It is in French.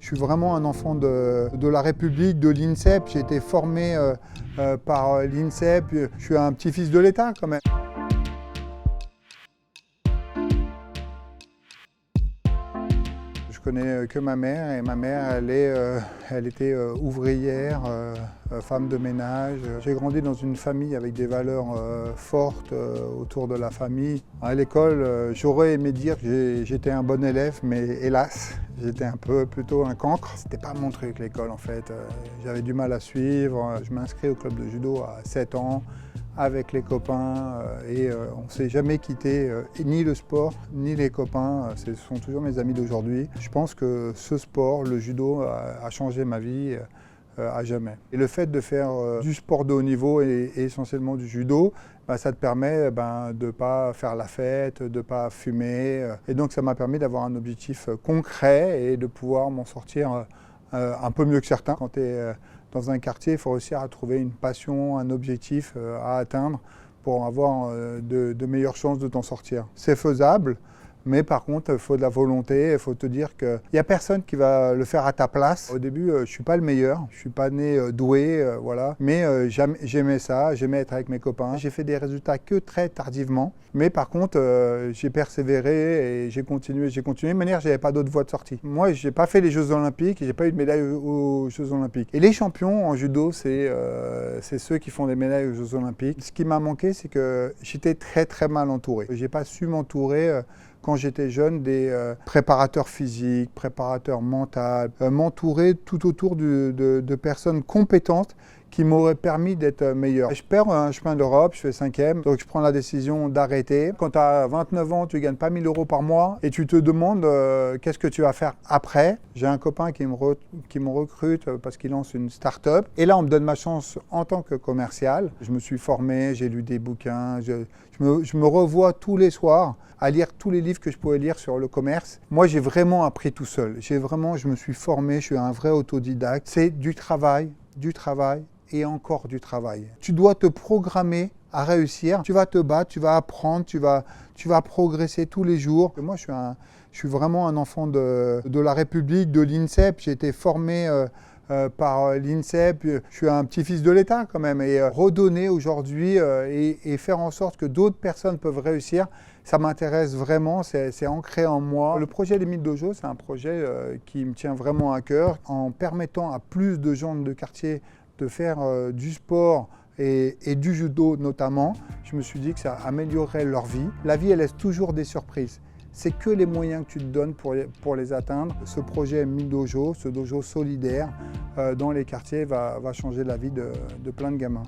Je suis vraiment un enfant de la République, de l'INSEP. J'ai été formé par l'INSEP. Je suis un petit-fils de l'État quand même. Je connais que ma mère et ma mère, elle était ouvrière, femme de ménage. J'ai grandi dans une famille avec des valeurs fortes autour de la famille. À l'école, j'aurais aimé dire que j'étais un bon élève, mais hélas, j'étais plutôt un cancre. C'était pas mon truc l'école en fait. J'avais du mal à suivre. Je m'inscris au club de judo à 7 ans avec les copains et on ne s'est jamais quitté, ni le sport, ni les copains. Ce sont toujours mes amis d'aujourd'hui. Je pense que ce sport, le judo, a changé ma vie à jamais. Et le fait de faire du sport de haut niveau et essentiellement du judo, ça te permet de ne pas faire la fête, de ne pas fumer. Et donc ça m'a permis d'avoir un objectif concret et de pouvoir m'en sortir un peu mieux que certains. Quand tu es dans un quartier, il faut réussir à trouver une passion, un objectif à atteindre pour avoir de meilleures chances de t'en sortir. C'est faisable. Mais par contre, il faut de la volonté, il faut te dire qu'il n'y a personne qui va le faire à ta place. Au début, je ne suis pas le meilleur, je ne suis pas né doué, voilà. Mais j'aimais ça, j'aimais être avec mes copains. J'ai fait des résultats que très tardivement. Mais par contre, j'ai persévéré et j'ai continué. De manière, je n'avais pas d'autre voie de sortie. Moi, je n'ai pas fait les Jeux Olympiques, je n'ai pas eu de médaille aux Jeux Olympiques. Et les champions en judo, c'est ceux qui font des médailles aux Jeux Olympiques. Ce qui m'a manqué, c'est que j'étais très très mal entouré. Je n'ai pas su m'entourer quand j'étais jeune, des préparateurs physiques, préparateurs mentaux, m'entourer tout autour de personnes compétentes qui m'auraient permis d'être meilleur. Je perds un chemin d'Europe, je fais 5e, donc je prends la décision d'arrêter. Quand tu as 29 ans, tu ne gagnes pas 1 000 € par mois et tu te demandes qu'est-ce que tu vas faire après. J'ai un copain qui me recrute parce qu'il lance une start-up. Et là, on me donne ma chance en tant que commercial. Je me suis formé, j'ai lu des bouquins, je me revois tous les soirs à lire tous les livres que je pouvais lire sur le commerce. Moi, j'ai vraiment appris tout seul. Je me suis formé, je suis un vrai autodidacte. C'est du travail et encore du travail. Tu dois te programmer à réussir. Tu vas te battre, tu vas apprendre, tu vas progresser tous les jours. Moi, je suis vraiment un enfant de la République, de l'INSEP. J'ai été formé par l'INSEP. Je suis un petit-fils de l'État quand même. Et redonner aujourd'hui et faire en sorte que d'autres personnes peuvent réussir, ça m'intéresse vraiment, c'est ancré en moi. Le projet des 1000 Dojo, c'est un projet qui me tient vraiment à cœur. En permettant à plus de gens de quartier de faire du sport et du judo notamment, je me suis dit que ça améliorerait leur vie. La vie, elle laisse toujours des surprises. C'est que les moyens que tu te donnes pour les atteindre. Ce projet 1000 Dojo, ce dojo solidaire dans les quartiers va changer la vie de plein de gamins.